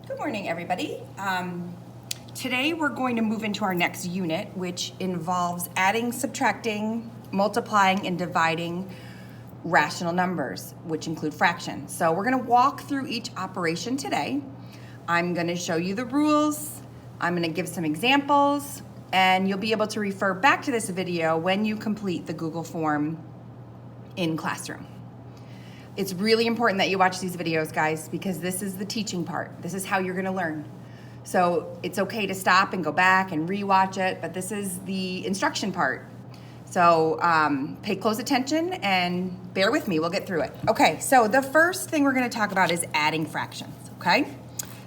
Good morning, everybody. Today we're going to move into our next unit, which involves adding, subtracting, multiplying, and dividing rational numbers, which include fractions. So we're going to walk through each operation today. I'm going to show you the rules. I'm going to give some examples, and you'll be able to refer back to this video when you complete the Google form in Classroom. It's really important that you watch these videos, guys, because this is the teaching part. This is how you're gonna learn. So it's okay to stop and go back and rewatch it, but this is the instruction part. So pay close attention and bear with me, we'll get through it. Okay, so the first thing we're gonna talk about is adding fractions, okay?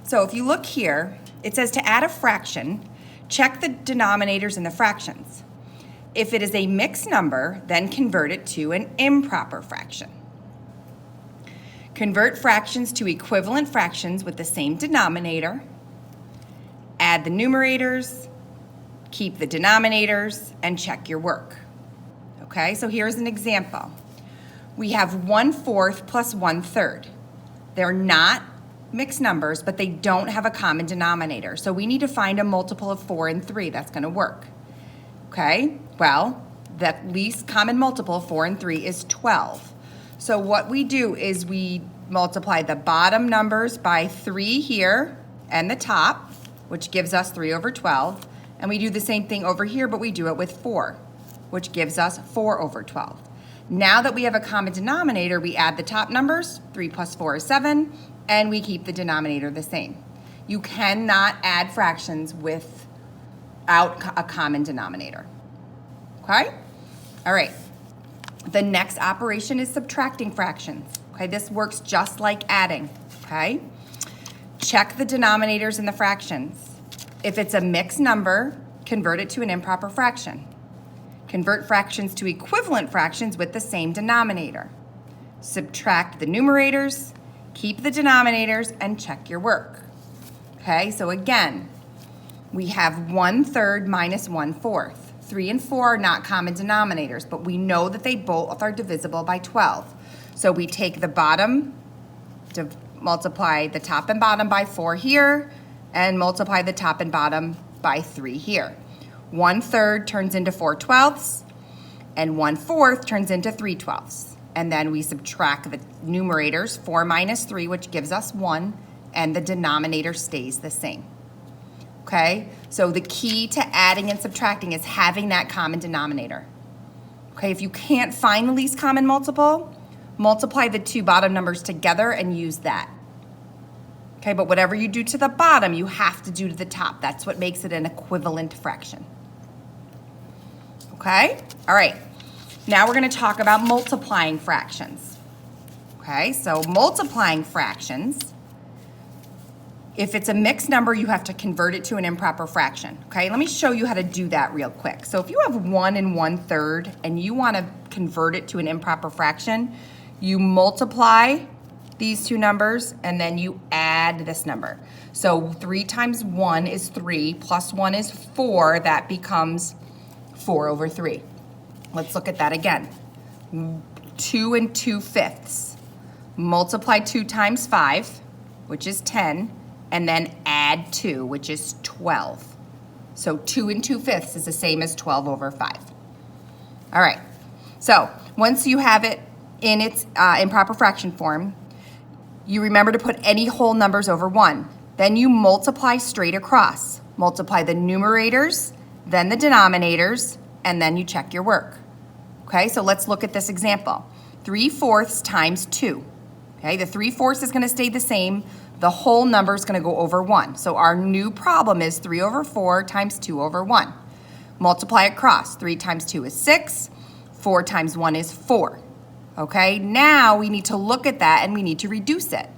So if you look here, it says to add a fraction, check the denominators in the fractions. If it is a mixed number, then convert it to an improper fraction. Convert fractions to equivalent fractions with the same denominator. Add the numerators, keep the denominators, and check your work. Okay, so here's an example. We have 1/4 plus 1/3. They're not mixed numbers, but they don't have a common denominator. So we need to find a multiple of 4 and 3 that's gonna work. Okay, well, the least common multiple of 4 and 3 is 12. So what we do is we multiply the bottom numbers by 3 here and the top, which gives us 3/12. And we do the same thing over here, but we do it with 4, which gives us 4/12. Now that we have a common denominator, we add the top numbers, 3 plus 4 is 7, and we keep the denominator the same. You cannot add fractions without a common denominator. Okay? All right. The next operation is subtracting fractions. Okay, this works just like adding, okay? Check the denominators in the fractions. If it's a mixed number, convert it to an improper fraction. Convert fractions to equivalent fractions with the same denominator. Subtract the numerators, keep the denominators, and check your work. Okay, so again, we have 1/3 minus 1/4. 3 and 4 are not common denominators, but we know that they both are divisible by 12. So we take the bottom, multiply the top and bottom by 4 here, and multiply the top and bottom by 3 here. 1/3 turns into 4/12, and 1/4 turns into 3/12. And then we subtract the numerators, 4 minus 3, which gives us 1, and the denominator stays the same. Okay, so the key to adding and subtracting is having that common denominator. Okay, if you can't find the least common multiple, multiply the two bottom numbers together and use that. Okay, but whatever you do to the bottom, you have to do to the top. That's what makes it an equivalent fraction. Okay, all right. Now we're gonna talk about multiplying fractions. Okay, so multiplying fractions, if it's a mixed number, you have to convert it to an improper fraction. Okay, let me show you how to do that real quick. So if you have 1 and 1/3 and you want to convert it to an improper fraction, you multiply these two numbers and then you add this number. So 3 times 1 is 3, plus 1 is 4, that becomes 4/3. Let's look at that again. 2 and 2/5. Multiply 2 times 5, which is 10. And then add 2, which is 12. So 2 and 2/5 is the same as 12/5. All right, so once you have it in its improper fraction form, you remember to put any whole numbers over 1. Then you multiply straight across. Multiply the numerators, then the denominators, and then you check your work. Okay, so let's look at this example. 3/4 times 2. Okay, the 3/4 is gonna stay the same. The whole number is going to go over 1. So our new problem is 3/4 times 2/1. Multiply across. 3 times 2 is 6. 4 times 1 is 4. Okay, now we need to look at that and we need to reduce it.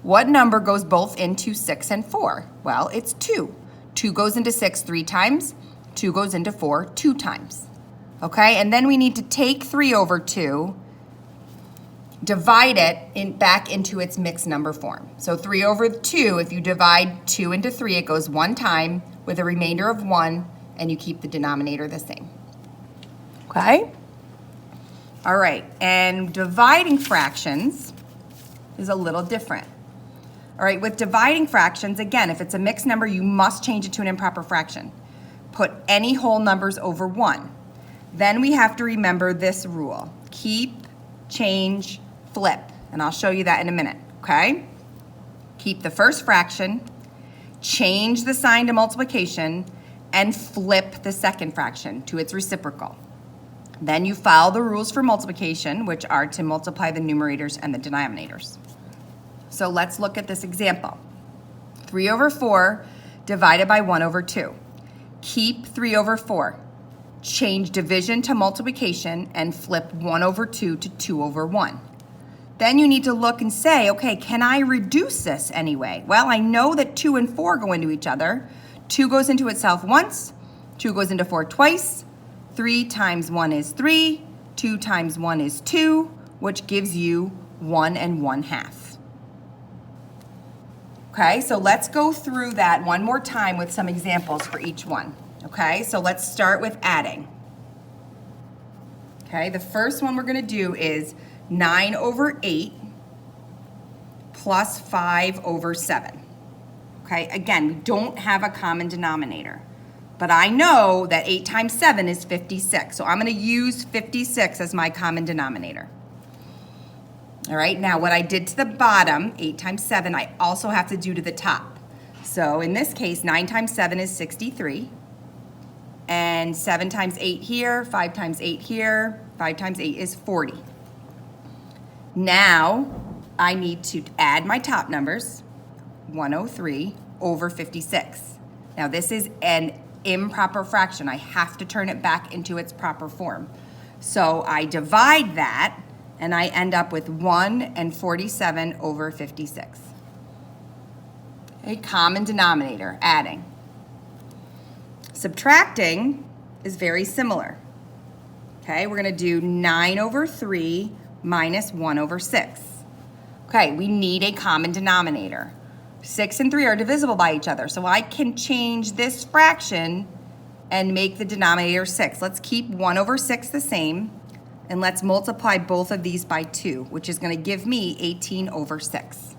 What number goes both into 6 and 4? Well, it's 2. 2 goes into 6 3 times. 2 goes into 4 2 times. Okay, and then we need to take 3/2, divide it back into its mixed number form. So 3/2, if you divide 2 into 3, it goes 1 time with a remainder of 1, and you keep the denominator the same. Okay? All right, and dividing fractions is a little different. All right, with dividing fractions, again, if it's a mixed number, you must change it to an improper fraction. Put any whole numbers over 1. Then we have to remember this rule. Keep, change, flip. And I'll show you that in a minute, okay? Keep the first fraction, change the sign to multiplication, and flip the second fraction to its reciprocal. Then you follow the rules for multiplication, which are to multiply the numerators and the denominators. So let's look at this example. 3 over 4 divided by 1 over 2. Keep 3 over 4. Change division to multiplication and flip 1 over 2 to 2 over 1. Then you need to look and say, okay, can I reduce this anyway? Well, I know that 2 and 4 go into each other. 2 goes into itself once, 2 goes into 4 twice, 3 times 1 is 3, 2 times 1 is 2, which gives you 1 1/2. Okay, so let's go through that one more time with some examples for each one. Okay, so let's start with adding. Okay, the first one we're going to do is 9 over 8 plus 5 over 7. Okay, again, we don't have a common denominator, but I know that 8 times 7 is 56, so I'm going to use 56 as my common denominator. All right, now what I did to the bottom, 8 times 7, I also have to do to the top. So in this case, 9 times 7 is 63, and 7 times 8 here, 5 times 8 here, 5 times 8 is 40. Now I need to add my top numbers, 103 over 56. Now this is an improper fraction. I have to turn it back into its proper form. So I divide that, and I end up with 147 over 56. A common denominator, adding. Subtracting is very similar. Okay, we're gonna do 9 over 3 minus 1 over 6. Okay, we need a common denominator. 6 and 3 are divisible by each other, so I can change this fraction and make the denominator 6. Let's keep 1 over 6 the same, and let's multiply both of these by 2, which is going to give me 18 over 6.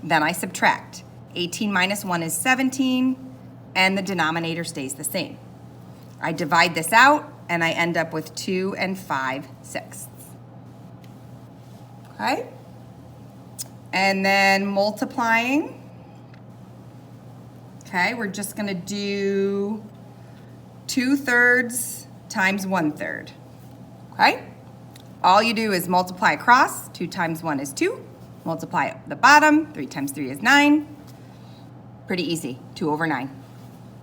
Then I subtract. 18 minus 1 is 17, and the denominator stays the same. I divide this out, and I end up with 2 5/6. Okay? And then multiplying. Okay, we're just going to do 2/3 times 1/3. Okay? All you do is multiply across. 2 times 1 is 2. Multiply the bottom. 3 times 3 is 9. Pretty easy. 2 over 9.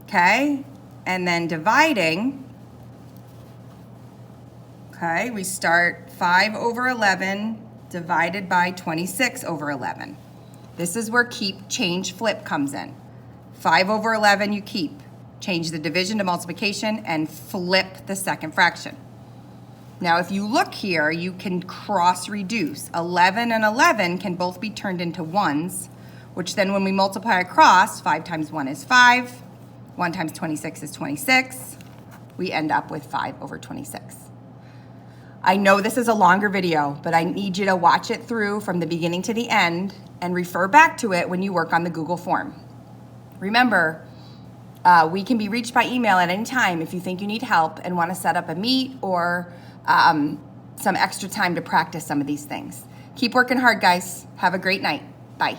Okay? And then dividing. Okay, we start 5 over 11 divided by 26 over 11. This is where keep, change, flip comes in. 5 over 11 you keep. Change the division to multiplication and flip the second fraction. Now if you look here, you can cross reduce. 11 and 11 can both be turned into ones, which then when we multiply across, 5 times 1 is 5, 1 times 26 is 26. We end up with 5 over 26. I know this is a longer video, but I need you to watch it through from the beginning to the end and refer back to it when you work on the Google form. Remember, we can be reached by email at any time if you think you need help and want to set up a meet or some extra time to practice some of these things. Keep working hard, guys. Have a great night. Bye.